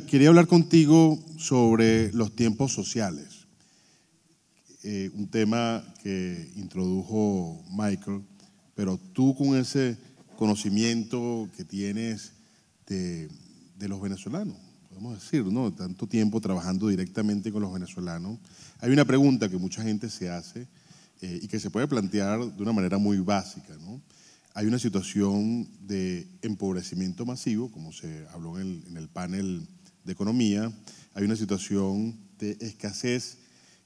Quería hablar contigo sobre los tiempos sociales, un tema que introdujo Michael, pero tú con ese conocimiento que tienes de los venezolanos, podemos decir, ¿no? Tanto tiempo trabajando directamente con los venezolanos, hay una pregunta que mucha gente se hace y que se puede plantear de una manera muy básica, ¿no? Hay una situación de empobrecimiento masivo, como se habló en el panel de economía. Hay una situación de escasez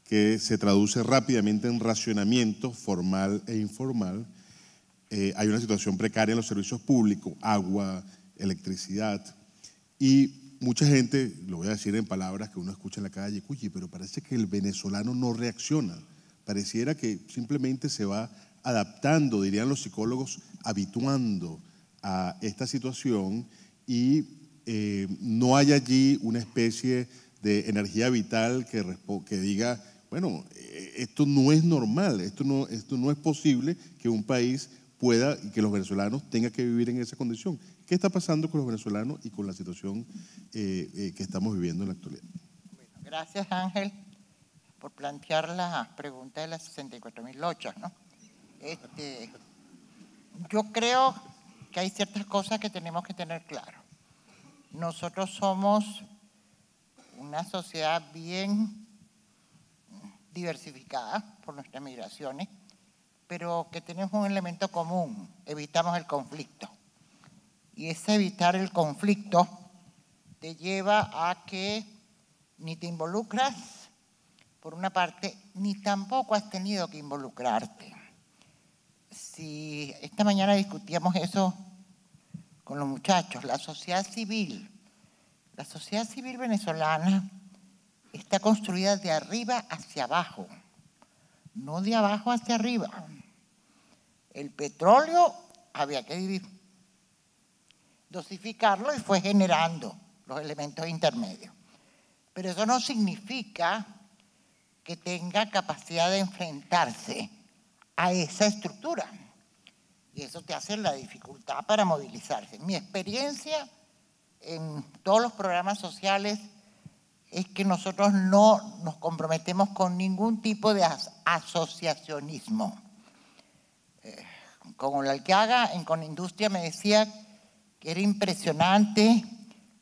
que se traduce rápidamente en racionamiento formal e informal. Hay una situación precaria en los servicios públicos, agua, electricidad. Y mucha gente, lo voy a decir en palabras que uno escucha en la calle, oye, pero parece que el venezolano no reacciona. Pareciera que simplemente se va adaptando, dirían los psicólogos, habituando a esta situación y no hay allí una especie de energía vital que diga, bueno, esto no es normal, esto no es posible que un país pueda y que los venezolanos tengan que vivir en esa condición. ¿Qué está pasando con los venezolanos y con la situación que estamos viviendo en la actualidad? Bueno, gracias, Ángel, por plantear la pregunta de las 64.000 lochas, ¿no? Yo creo que hay ciertas cosas que tenemos que tener claro. Nosotros somos una sociedad bien diversificada por nuestras migraciones, pero que tenemos un elemento común: evitamos el conflicto. Y ese evitar el conflicto te lleva a que ni te involucras, por una parte, ni tampoco has tenido que involucrarte. Si esta mañana discutíamos eso con los muchachos, la sociedad civil venezolana está construida de arriba hacia abajo, no de abajo hacia arriba. El petróleo había que dosificarlo y fue generando los elementos intermedios. Pero eso no significa que tenga capacidad de enfrentarse a esa estructura. Y eso te hace la dificultad para movilizarse. Mi experiencia en todos los programas sociales es que nosotros no nos comprometemos con ningún tipo de asociacionismo. Como el que haga en Conindustria me decía que era impresionante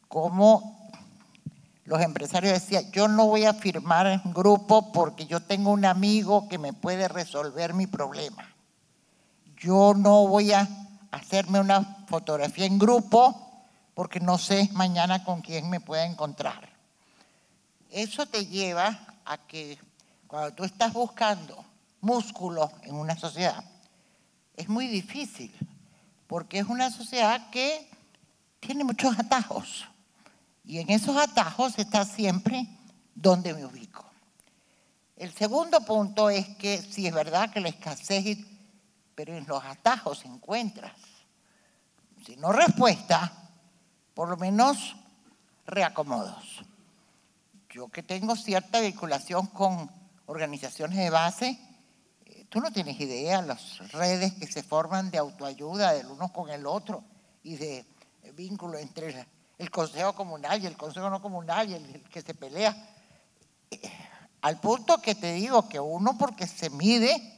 cómo los empresarios decían: yo no voy a firmar en grupo porque yo tengo un amigo que me puede resolver mi problema. Yo no voy a hacerme una fotografía en grupo porque no sé mañana con quién me pueda encontrar. Eso te lleva a que cuando tú estás buscando músculo en una sociedad, es muy difícil, porque es una sociedad que tiene muchos atajos. Y en esos atajos está siempre donde me ubico. El segundo punto es que sí es verdad que la escasez, pero en los atajos encuentras, si no respuesta, por lo menos reacomodos. Yo que tengo cierta vinculación con organizaciones de base, tú no tienes idea las redes que se forman de autoayuda del uno con el otro y de vínculo entre el consejo comunal y el consejo no comunal y el que se pelea. Al punto que te digo que uno, porque se mide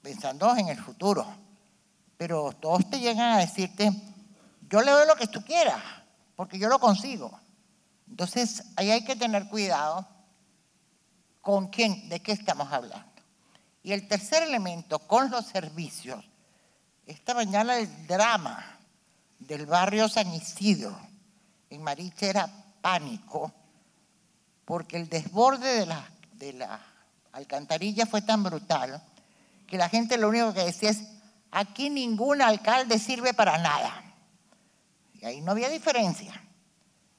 pensando en el futuro, pero todos te llegan a decirte: yo le doy lo que tú quieras, porque yo lo consigo. Entonces, ahí hay que tener cuidado con quién, de qué estamos hablando. Y el tercer elemento, con los servicios. Esta mañana el drama del barrio San Isidro en Mariche era pánico, porque el desborde de la alcantarilla fue tan brutal que la gente lo único que decía es: aquí ningún alcalde sirve para nada. Y ahí no había diferencia.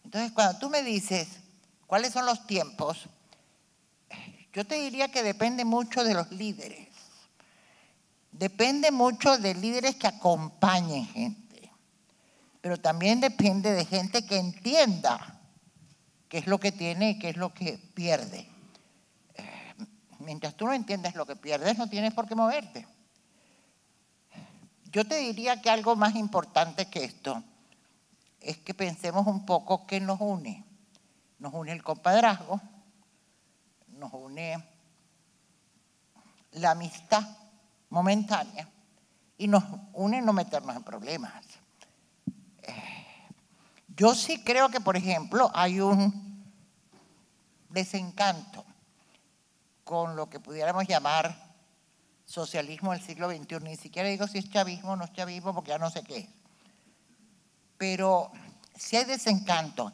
Entonces, cuando tú me dices cuáles son los tiempos, yo te diría que depende mucho de los líderes. Depende mucho de líderes que acompañen gente. Pero también depende de gente que entienda qué es lo que tiene y qué es lo que pierde. Mientras tú no entiendes lo que pierdes, no tienes por qué moverte. Yo te diría que algo más importante que esto es que pensemos un poco qué nos une. Nos une el compadrazgo, nos une la amistad momentánea y nos une no meternos en problemas. Yo sí creo que, por ejemplo, hay un desencanto con lo que pudiéramos llamar socialismo del siglo XXI. Ni siquiera digo si es chavismo o no es chavismo, porque ya no sé qué es. Pero sí hay desencanto,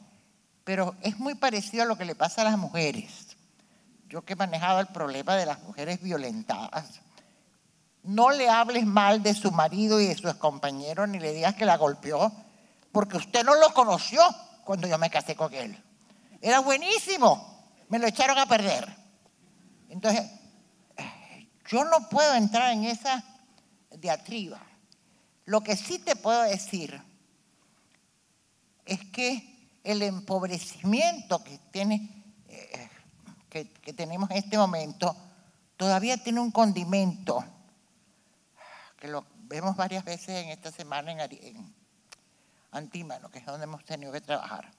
pero es muy parecido a lo que le pasa a las mujeres. Yo que he manejado el problema de las mujeres violentadas, no le hables mal de su marido y de sus compañeros, ni le digas que la golpeó, porque usted no lo conoció cuando yo me casé con él. Era buenísimo, me lo echaron a perder. Entonces, yo no puedo entrar en esa diatriba. Lo que sí te puedo decir es que el empobrecimiento que tenemos en este momento todavía tiene un condimento que lo vemos varias veces en esta semana en Antímano, que es donde hemos tenido que trabajar,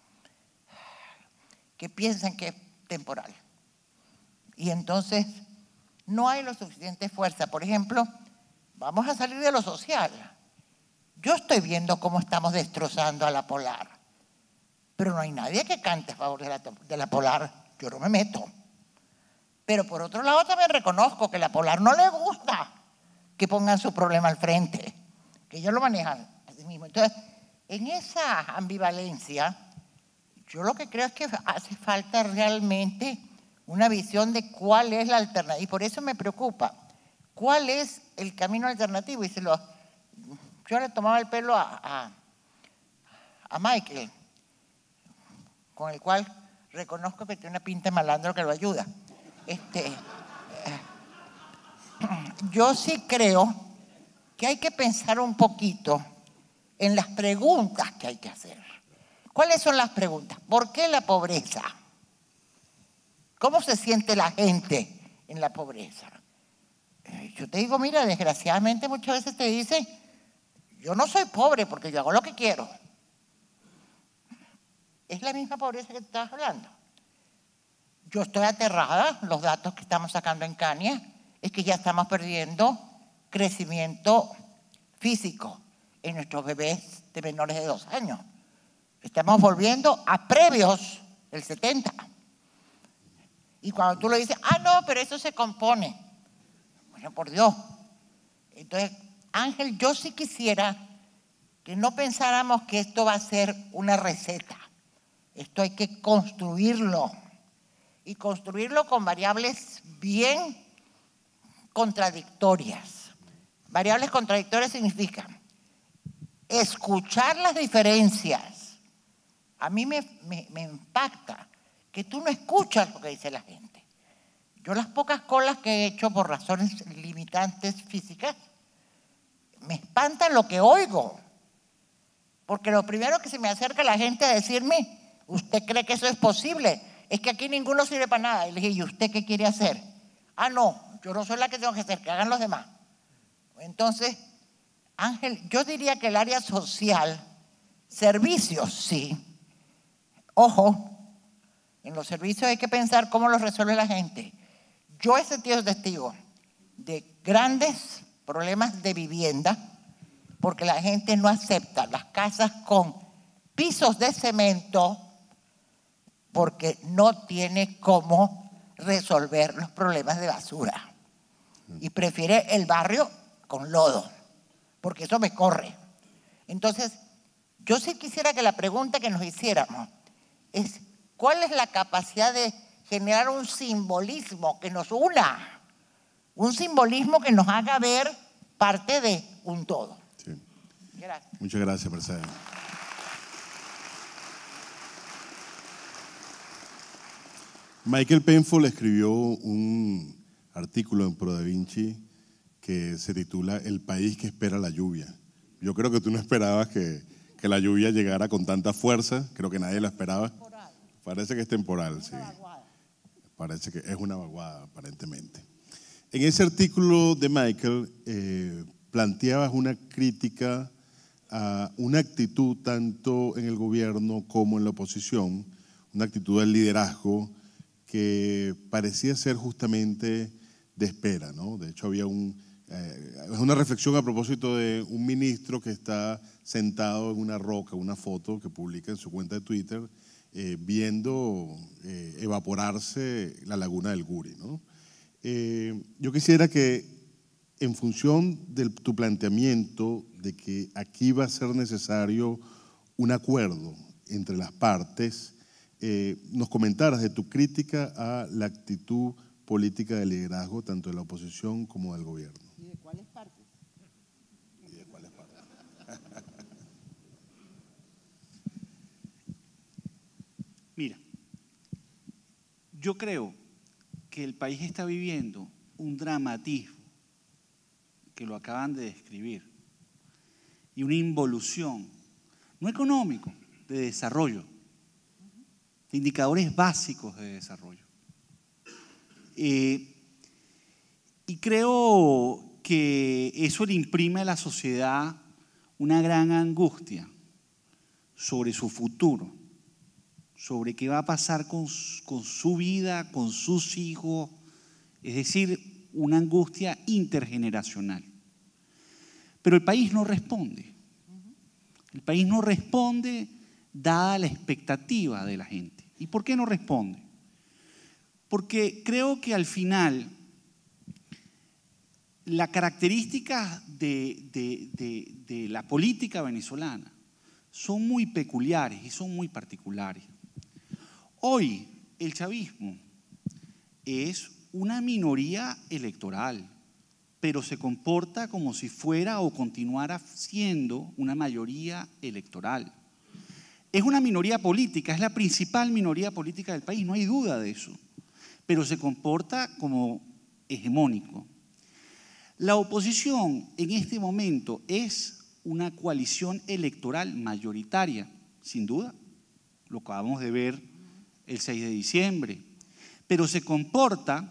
que piensan que es temporal. Y entonces no hay la suficiente fuerza. Por ejemplo, vamos a salir de lo social. Yo estoy viendo cómo estamos destrozando a la Polar, pero no hay nadie que cante a favor de la Polar. Yo no me meto. Pero por otro lado también reconozco que a la Polar no le gusta que pongan su problema al frente, que ellos lo manejan a sí mismos. Entonces, en esa ambivalencia, yo lo que creo es que hace falta realmente una visión de cuál es la alternativa. Y por eso me preocupa, ¿cuál es el camino alternativo? Y yo le tomaba el pelo a Michael, con el cual reconozco que tiene una pinta de malandro que lo ayuda. Yo sí creo que hay que pensar un poquito en las preguntas que hay que hacer. ¿Cuáles son las preguntas? ¿Por qué la pobreza? ¿Cómo se siente la gente en la pobreza? Yo te digo, mira, desgraciadamente muchas veces te dicen, yo no soy pobre porque yo hago lo que quiero. Es la misma pobreza que te estabas hablando. Yo estoy aterrada, los datos que estamos sacando en Cania es que ya estamos perdiendo crecimiento físico en nuestros bebés de menores de 2 años. Estamos volviendo a previos del 70. Y cuando tú le dices, no, pero eso se compone. Bueno, por Dios. Entonces, Ángel, yo sí quisiera que no pensáramos que esto va a ser una receta. Esto hay que construirlo. Y construirlo con variables bien contradictorias. Variables contradictorias significan escuchar las diferencias. A mí me impacta que tú no escuchas lo que dice la gente. Yo las pocas colas que he hecho por razones limitantes físicas, me espanta lo que oigo. Porque lo primero que se me acerca la gente a decirme, ¿usted cree que eso es posible? Es que aquí ninguno sirve para nada. Y le dije, ¿y usted qué quiere hacer? No, yo no soy la que tengo que hacer, que hagan los demás. Entonces, Ángel, yo diría que el área social, servicios, sí. Ojo, en los servicios hay que pensar cómo los resuelve la gente. Yo he sido testigo de grandes problemas de vivienda porque la gente no acepta las casas con pisos de cemento porque no tiene cómo resolver los problemas de basura y prefiere el barrio con lodo porque eso me corre. Entonces, yo sí quisiera que la pregunta que nos hiciéramos es ¿cuál es la capacidad de generar un simbolismo que nos una? Un simbolismo que nos haga ver parte de un todo. Sí. Gracias. Muchas gracias, Mercedes. Michael Penfold escribió un artículo en Pro Da Vinci que se titula El país que espera la lluvia. Yo creo que tú no esperabas que la lluvia llegara con tanta fuerza, creo que nadie la esperaba. Parece que es temporal, sí. Parece que es una vaguada, aparentemente. En ese artículo de Michael planteabas una crítica a una actitud tanto en el gobierno como en la oposición, una actitud del liderazgo que parecía ser justamente de espera, ¿no? De hecho, había una reflexión a propósito de un ministro que está sentado en una roca, una foto que publica en su cuenta de Twitter, viendo evaporarse la laguna del Guri, ¿no? Yo quisiera que, en función de tu planteamiento de que aquí va a ser necesario un acuerdo entre las partes, nos comentaras de tu crítica a la actitud política de liderazgo tanto de la oposición como del gobierno. ¿Y de cuáles partes? ¿Y de cuáles partes? Mira, yo creo que el país está viviendo un dramatismo, que lo acaban de describir, y una involución, no económico, de desarrollo, de indicadores básicos de desarrollo. Y creo que eso le imprime a la sociedad una gran angustia sobre su futuro, sobre qué va a pasar con su vida, con sus hijos, es decir, una angustia intergeneracional. Pero el país no responde. El país no responde dada la expectativa de la gente. ¿Y por qué no responde? Porque creo que al final las características de la política venezolana son muy peculiares y son muy particulares. Hoy el chavismo es una minoría electoral, pero se comporta como si fuera o continuara siendo una mayoría electoral. Es una minoría política, es la principal minoría política del país, no hay duda de eso, pero se comporta como hegemónico. La oposición en este momento es una coalición electoral mayoritaria, sin duda, lo acabamos de ver el 6 de diciembre, pero se comporta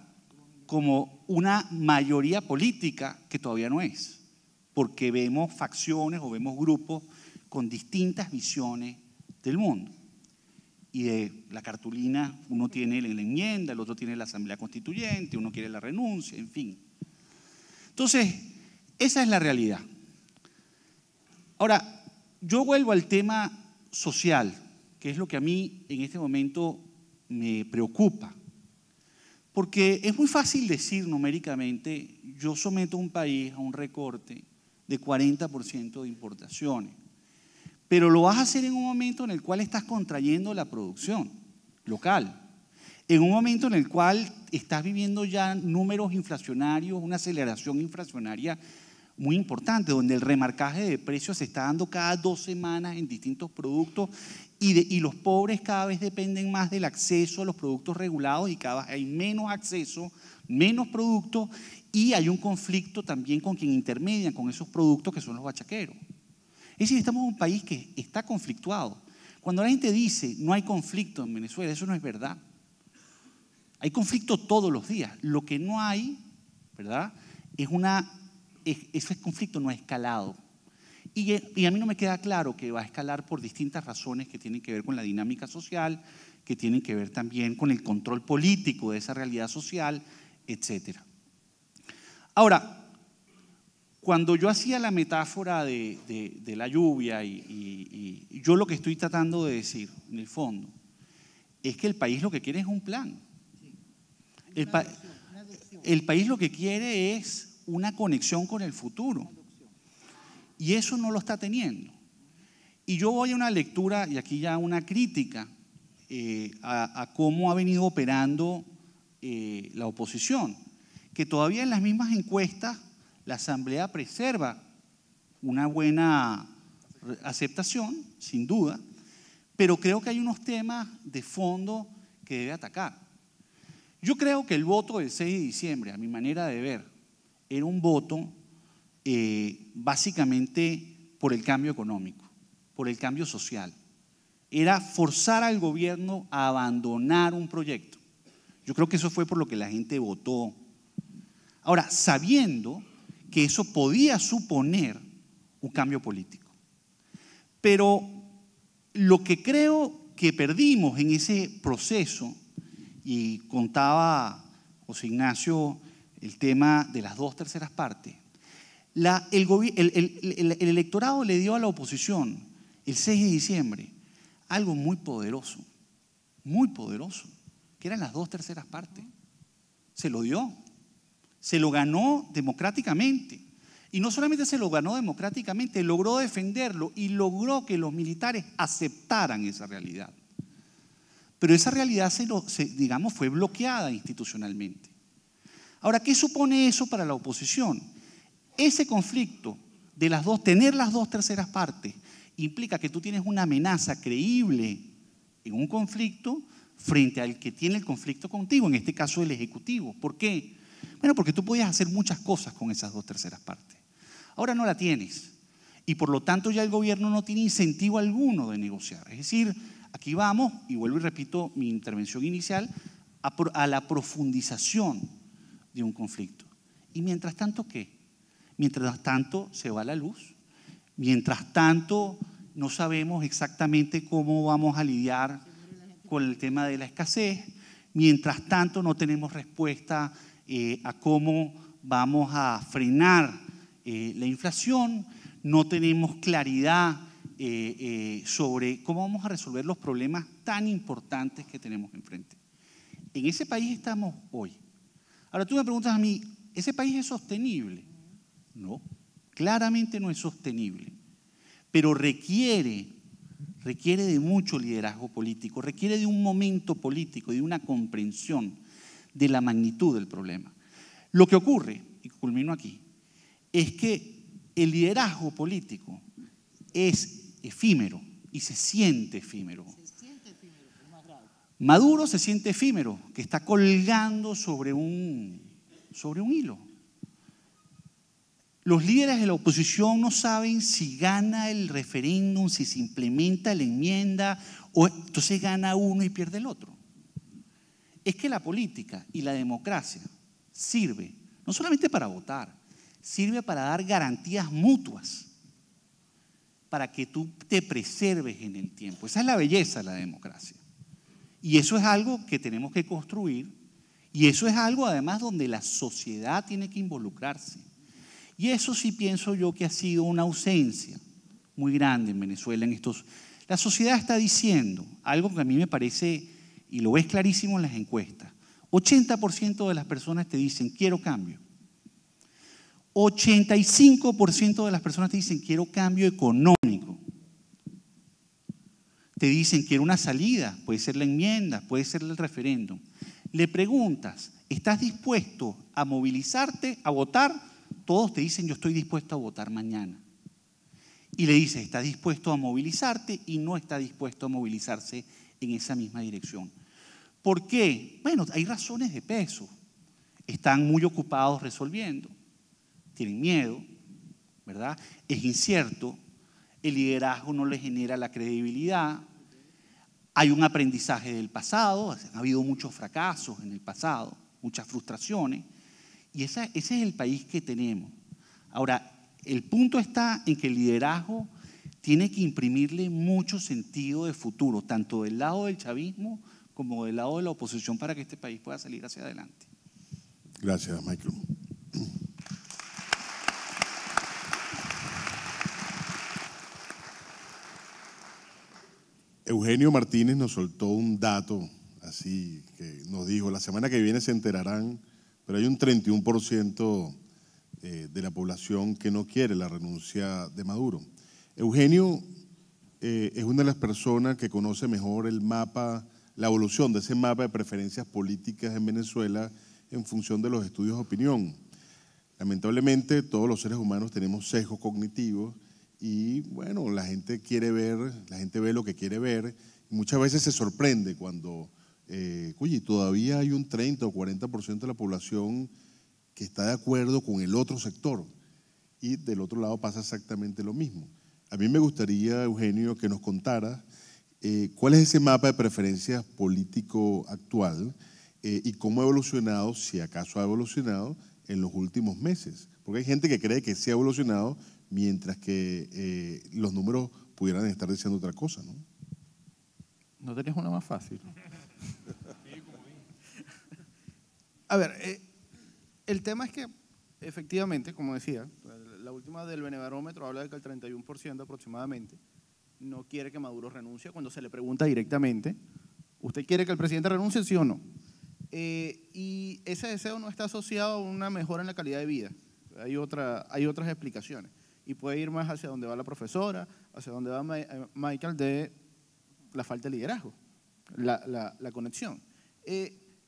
como una mayoría política que todavía no es, porque vemos facciones o vemos grupos con distintas visiones del mundo. Y de la cartulina uno tiene la enmienda, el otro tiene la asamblea constituyente, uno quiere la renuncia, en fin. Entonces, esa es la realidad. Ahora, yo vuelvo al tema social, que es lo que a mí en este momento me preocupa. Porque es muy fácil decir numéricamente, yo someto a un país a un recorte de 40% de importaciones, pero lo vas a hacer en un momento en el cual estás contrayendo la producción local, en un momento en el cual estás viviendo ya números inflacionarios, una aceleración inflacionaria muy importante, donde el remarcaje de precios se está dando cada 2 semanas en distintos productos y los pobres cada vez dependen más del acceso a los productos regulados y cada vez hay menos acceso, menos productos y hay un conflicto también con quien intermedian con esos productos que son los bachaqueros. Es decir, estamos en un país que está conflictuado. Cuando la gente dice no hay conflicto en Venezuela, eso no es verdad. Hay conflicto todos los días. Lo que no hay, ¿verdad? Ese conflicto no ha escalado. Y a mí no me queda claro que va a escalar por distintas razones que tienen que ver con la dinámica social, que tienen que ver también con el control político de esa realidad social, etc. Ahora, cuando yo hacía la metáfora de la lluvia y yo lo que estoy tratando de decir, en el fondo, es que el país lo que quiere es un plan. El país lo que quiere es una conexión con el futuro. Y eso no lo está teniendo. Y yo voy a una lectura, y aquí ya una crítica, a cómo ha venido operando la oposición, que todavía en las mismas encuestas la Asamblea preserva una buena aceptación, sin duda, pero creo que hay unos temas de fondo que debe atacar. Yo creo que el voto del 6 de diciembre, a mi manera de ver, era un voto básicamente por el cambio económico, por el cambio social. Era forzar al gobierno a abandonar un proyecto. Yo creo que eso fue por lo que la gente votó. Ahora, sabiendo que eso podía suponer un cambio político. Pero lo que creo que perdimos en ese proceso, y contaba José Ignacio el tema de las 2/3 partes, el electorado le dio a la oposición el 6 de diciembre algo muy poderoso, que eran las 2/3 partes. Se lo dio, se lo ganó democráticamente. Y no solamente se lo ganó democráticamente, logró defenderlo y logró que los militares aceptaran esa realidad. Pero esa realidad, digamos, fue bloqueada institucionalmente. Ahora, ¿qué supone eso para la oposición? Ese conflicto de tener las 2/3 partes implica que tú tienes una amenaza creíble en un conflicto frente al que tiene el conflicto contigo, en este caso el Ejecutivo. ¿Por qué? Bueno, porque tú podías hacer muchas cosas con esas 2/3 partes. Ahora no la tienes y por lo tanto ya el gobierno no tiene incentivo alguno de negociar. Es decir, aquí vamos, y vuelvo y repito mi intervención inicial, a la profundización de un conflicto. Y mientras tanto, ¿qué? Mientras tanto se va la luz, mientras tanto no sabemos exactamente cómo vamos a lidiar con el tema de la escasez, mientras tanto no tenemos respuesta a cómo vamos a frenar la inflación, no tenemos claridad sobre cómo vamos a resolver los problemas tan importantes que tenemos enfrente. En ese país estamos hoy. Ahora tú me preguntas a mí, ¿ese país es sostenible? No, claramente no es sostenible, pero requiere de mucho liderazgo político, requiere de un momento político, de una comprensión de la magnitud del problema. Lo que ocurre, y culmino aquí, es que el liderazgo político es efímero y se siente efímero. Maduro se siente efímero, que está colgando sobre un hilo. Los líderes de la oposición no saben si gana el referéndum, si se implementa la enmienda, o entonces gana uno y pierde el otro. Es que la política y la democracia sirve no solamente para votar, sirve para dar garantías mutuas, para que tú te preserves en el tiempo. Esa es la belleza de la democracia. Y eso es algo que tenemos que construir, y eso es algo además donde la sociedad tiene que involucrarse. Y eso sí pienso yo que ha sido una ausencia muy grande en Venezuela en estos. La sociedad está diciendo algo que a mí me parece, y lo ves clarísimo en las encuestas, 80% de las personas te dicen quiero cambio. 85% de las personas te dicen quiero cambio económico. Te dicen quiero una salida, puede ser la enmienda, puede ser el referéndum. Le preguntas, ¿estás dispuesto a movilizarte, a votar? Todos te dicen yo estoy dispuesto a votar mañana. Y le dices, ¿está dispuesto a movilizarte? Y no está dispuesto a movilizarse en esa misma dirección. ¿Por qué? Bueno, hay razones de peso. Están muy ocupados resolviendo. Tienen miedo, ¿verdad? Es incierto, el liderazgo no les genera la credibilidad, hay un aprendizaje del pasado, ha habido muchos fracasos en el pasado, muchas frustraciones, y ese es el país que tenemos. Ahora, el punto está en que el liderazgo tiene que imprimirle mucho sentido de futuro, tanto del lado del chavismo como del lado de la oposición, para que este país pueda salir hacia adelante. Gracias, Michael. Eugenio Martínez nos soltó un dato así que nos dijo, la semana que viene se enterarán, pero hay un 31% de la población que no quiere la renuncia de Maduro. Eugenio es una de las personas que conoce mejor el mapa, la evolución de ese mapa de preferencias políticas en Venezuela en función de los estudios de opinión. Lamentablemente, todos los seres humanos tenemos sesgos cognitivos y, bueno, la gente quiere ver, la gente ve lo que quiere ver. Y muchas veces se sorprende cuando, oye, todavía hay un 30 o 40% de la población que está de acuerdo con el otro sector. Y del otro lado pasa exactamente lo mismo. A mí me gustaría, Eugenio, que nos contara cuál es ese mapa de preferencias político actual y cómo ha evolucionado, si acaso ha evolucionado, en los últimos meses. Porque hay gente que cree que sí ha evolucionado, mientras que los números pudieran estar diciendo otra cosa, ¿no? ¿No tenés una más fácil? A ver, el tema es que, efectivamente, como decía, la última del Benebarómetro habla de que el 31% aproximadamente no quiere que Maduro renuncie cuando se le pregunta directamente, ¿usted quiere que el presidente renuncie, sí o no? Y ese deseo no está asociado a una mejora en la calidad de vida. Hay otras explicaciones. Y puede ir más hacia donde va la profesora, hacia donde va Michael, de la falta de liderazgo, la conexión.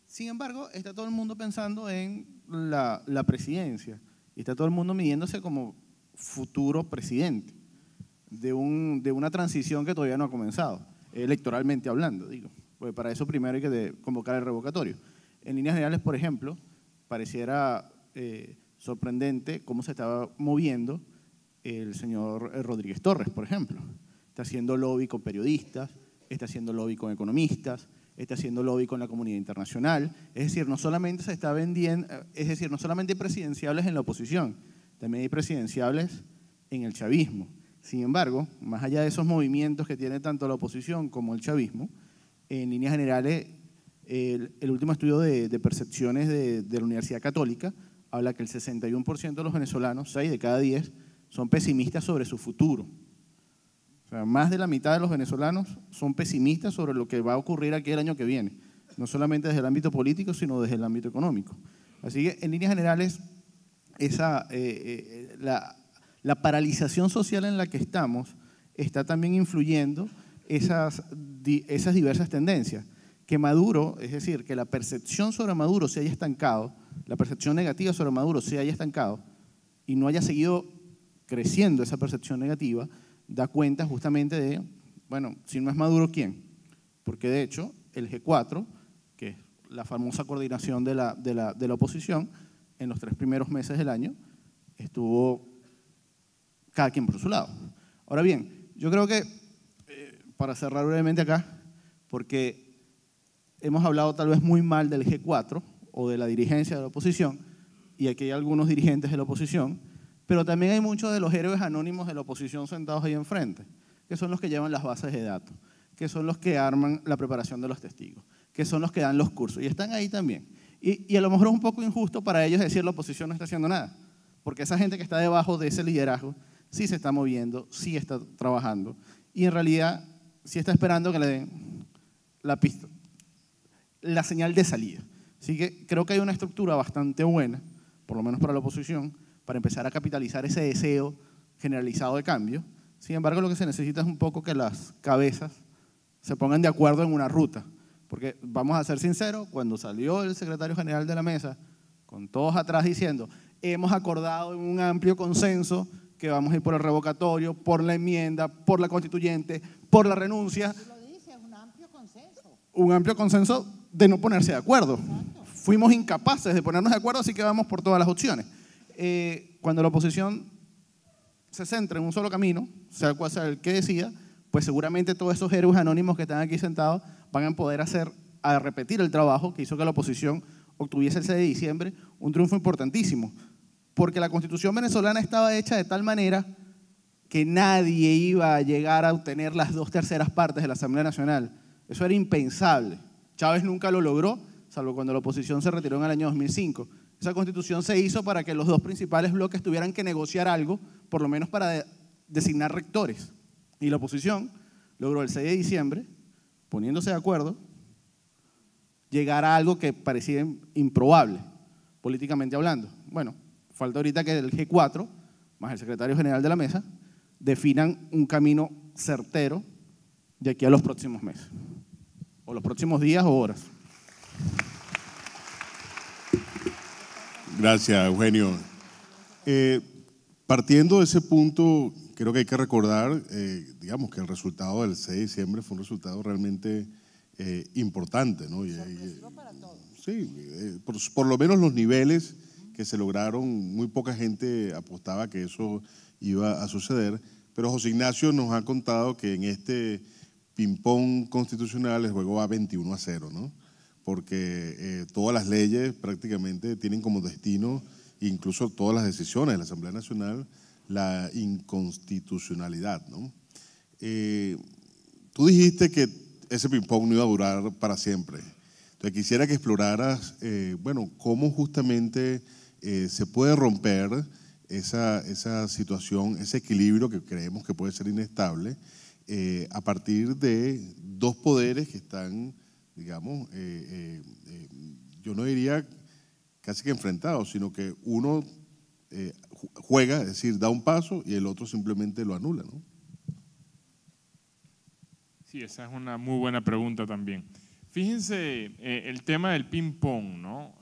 Sin embargo, está todo el mundo pensando en la presidencia y está todo el mundo midiéndose como futuro presidente de una transición que todavía no ha comenzado, electoralmente hablando, digo. Pues para eso primero hay que convocar el revocatorio. En líneas generales, por ejemplo, pareciera sorprendente cómo se estaba moviendo el señor Rodríguez Torres, por ejemplo. Está haciendo lobby con periodistas, está haciendo lobby con economistas, está haciendo lobby con la comunidad internacional. Es decir, no solamente se está vendiendo, es decir, no solamente hay presidenciables en la oposición, también hay presidenciables en el chavismo. Sin embargo, más allá de esos movimientos que tiene tanto la oposición como el chavismo, en líneas generales, el último estudio de percepciones de la Universidad Católica habla que el 61% de los venezolanos, 6 de cada 10, son pesimistas sobre su futuro. O sea, más de la mitad de los venezolanos son pesimistas sobre lo que va a ocurrir aquí el año que viene, no solamente desde el ámbito político, sino desde el ámbito económico. Así que, en líneas generales, la paralización social en la que estamos está también influyendo esas diversas tendencias. Que Maduro, es decir, que la percepción sobre Maduro se haya estancado, la percepción negativa sobre Maduro se haya estancado y no haya seguido creciendo esa percepción negativa, da cuenta justamente de, bueno, si no es Maduro, ¿quién? Porque de hecho el G4, que es la famosa coordinación de la oposición, en los 3 primeros meses del año estuvo cada quien por su lado. Ahora bien, yo creo que, para cerrar brevemente acá, porque hemos hablado tal vez muy mal del G4 o de la dirigencia de la oposición, y aquí hay algunos dirigentes de la oposición, pero también hay muchos de los héroes anónimos de la oposición sentados ahí enfrente, que son los que llevan las bases de datos, que son los que arman la preparación de los testigos, que son los que dan los cursos, y están ahí también. Y a lo mejor es un poco injusto para ellos decir la oposición no está haciendo nada, porque esa gente que está debajo de ese liderazgo sí se está moviendo, sí está trabajando, y en realidad sí está esperando que le den la señal de salida. Así que creo que hay una estructura bastante buena, por lo menos para la oposición, para empezar a capitalizar ese deseo generalizado de cambio. Sin embargo, lo que se necesita es un poco que las cabezas se pongan de acuerdo en una ruta. Porque vamos a ser sinceros, cuando salió el secretario general de la mesa, con todos atrás diciendo, hemos acordado en un amplio consenso que vamos a ir por el revocatorio, por la enmienda, por la constituyente, por la renuncia. Lo dice, es un amplio consenso. Un amplio consenso de no ponerse de acuerdo. Exacto. Fuimos incapaces de ponernos de acuerdo, así que vamos por todas las opciones. Cuando la oposición se centra en un solo camino, sea cual sea el que decida, pues seguramente todos esos héroes anónimos que están aquí sentados van a poder repetir el trabajo que hizo que la oposición obtuviese el 6 de diciembre un triunfo importantísimo. Porque la Constitución venezolana estaba hecha de tal manera que nadie iba a llegar a obtener las 2/3 partes de la Asamblea Nacional. Eso era impensable. Chávez nunca lo logró, salvo cuando la oposición se retiró en el año 2005. Esa Constitución se hizo para que los 2 principales bloques tuvieran que negociar algo, por lo menos para designar rectores. Y la oposición logró el 6 de diciembre, poniéndose de acuerdo, llegar a algo que parecía improbable, políticamente hablando. Bueno, falta ahorita que el G4, más el secretario general de la mesa, definan un camino certero de aquí a los próximos meses, o los próximos días o horas. Gracias, Eugenio. Partiendo de ese punto, creo que hay que recordar, digamos, que el resultado del 6 de diciembre fue un resultado realmente importante, ¿no? Sorpresivo para todos. Sí, por lo menos los niveles que se lograron, muy poca gente apostaba que eso iba a suceder, pero José Ignacio nos ha contado que en este ping-pong constitucional el juego va 21-0, ¿no? Porque todas las leyes prácticamente tienen como destino, incluso todas las decisiones de la Asamblea Nacional, la inconstitucionalidad, ¿no? Tú dijiste que ese ping-pong no iba a durar para siempre. Entonces quisiera que exploraras, bueno, cómo justamente se puede romper esa situación, ese equilibrio que creemos que puede ser inestable, a partir de dos poderes que están, digamos, yo no diría casi que enfrentados, sino que uno juega, es decir, da un paso y el otro simplemente lo anula, ¿no? Sí, esa es una muy buena pregunta también. Fíjense el tema del ping-pong, ¿no?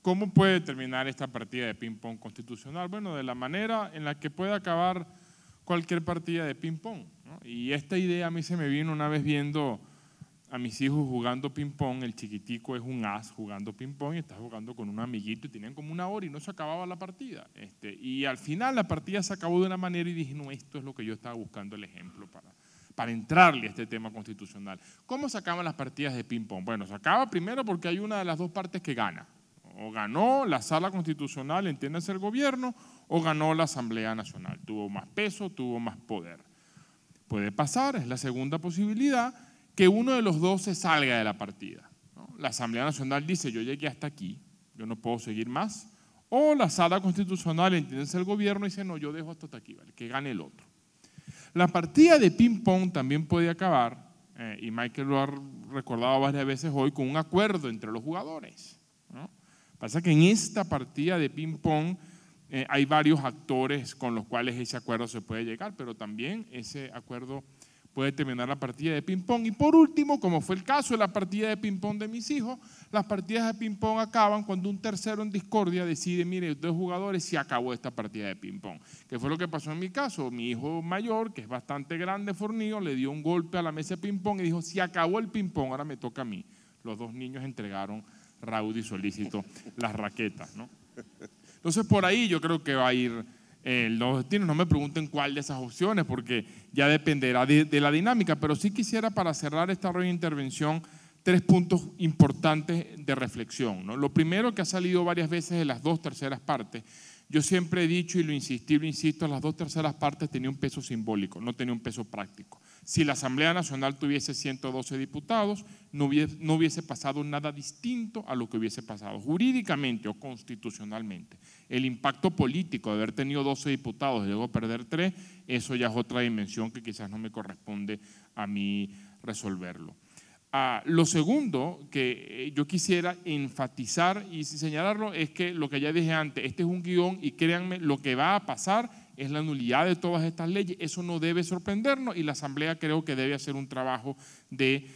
¿Cómo puede terminar esta partida de ping-pong constitucional? Bueno, de la manera en la que puede acabar cualquier partida de ping-pong, ¿no? Y esta idea a mí se me vino una vez viendo a mis hijos jugando ping-pong. El chiquitico es un as jugando ping-pong y está jugando con un amiguito y tenían como 1 hora y no se acababa la partida. Y al final la partida se acabó de una manera y dije, no, esto es lo que yo estaba buscando el ejemplo para entrarle a este tema constitucional. ¿Cómo se acaban las partidas de ping-pong? Bueno, se acaba primero porque hay una de las dos partes que gana. O ganó la Sala Constitucional, entiéndase el gobierno, o ganó la Asamblea Nacional. Tuvo más peso, tuvo más poder. Puede pasar, es la segunda posibilidad, que uno de los dos se salga de la partida, ¿no? La Asamblea Nacional dice, yo llegué hasta aquí, yo no puedo seguir más. O la Sala Constitucional, entiéndase el gobierno, dice, no, yo dejo hasta aquí, ¿vale? Que gane el otro. La partida de ping-pong también puede acabar, y Michael lo ha recordado varias veces hoy, con un acuerdo entre los jugadores, ¿no? Pasa que en esta partida de ping-pong hay varios actores con los cuales ese acuerdo se puede llegar, pero también ese acuerdo puede terminar la partida de ping-pong. Y por último, como fue el caso de la partida de ping-pong de mis hijos, las partidas de ping-pong acaban cuando un tercero en discordia decide, mire, 2 jugadores, se acabó esta partida de ping-pong. Que fue lo que pasó en mi caso. Mi hijo mayor, que es bastante grande, fornido, le dio un golpe a la mesa de ping-pong y dijo, se acabó el ping-pong, ahora me toca a mí. Los 2 niños entregaron raudo y solícito las raquetas, ¿no? Entonces, por ahí yo creo que va a ir los destinos. No me pregunten cuál de esas opciones, porque ya dependerá de la dinámica, pero sí quisiera, para cerrar esta rueda de intervención, 3 puntos importantes de reflexión, ¿no? Lo primero, que ha salido varias veces de las 2/3 partes. Yo siempre he dicho, y lo insistí, lo insisto, las 2/3 partes tenían un peso simbólico, no tenía un peso práctico. Si la Asamblea Nacional tuviese 112 diputados, no hubiese pasado nada distinto a lo que hubiese pasado jurídicamente o constitucionalmente. El impacto político de haber tenido 12 diputados y luego perder 3, eso ya es otra dimensión que quizás no me corresponde a mí resolverlo. Lo segundo que yo quisiera enfatizar y señalarlo es que lo que ya dije antes, este es un guión y créanme, lo que va a pasar es la nulidad de todas estas leyes. Eso no debe sorprendernos y la Asamblea creo que debe hacer un trabajo de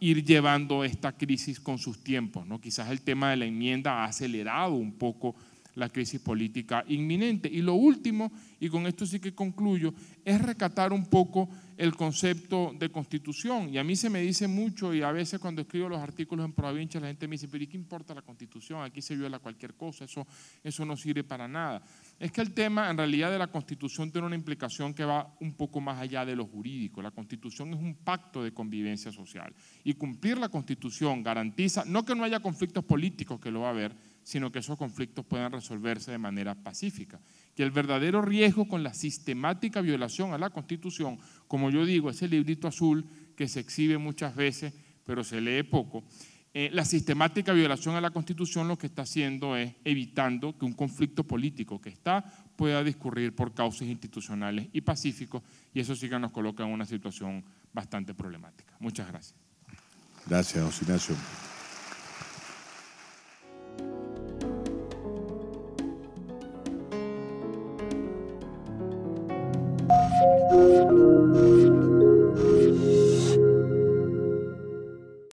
ir llevando esta crisis con sus tiempos, ¿no? Quizás el tema de la enmienda ha acelerado un poco la crisis política inminente. Y lo último, y con esto sí que concluyo, es recatar un poco el concepto de constitución. Y a mí se me dice mucho, y a veces cuando escribo los artículos en Provincia la gente me dice, pero ¿y qué importa la constitución? Aquí se viola cualquier cosa, eso no sirve para nada. Es que el tema en realidad de la constitución tiene una implicación que va un poco más allá de lo jurídico. La constitución es un pacto de convivencia social y cumplir la constitución garantiza, no que no haya conflictos políticos, que lo va a haber, sino que esos conflictos puedan resolverse de manera pacífica. Que el verdadero riesgo con la sistemática violación a la Constitución, como yo digo, ese librito azul que se exhibe muchas veces, pero se lee poco, la sistemática violación a la Constitución lo que está haciendo es evitando que un conflicto político que está pueda discurrir por causas institucionales y pacíficos, y eso sí que nos coloca en una situación bastante problemática. Muchas gracias. Gracias, José Ignacio.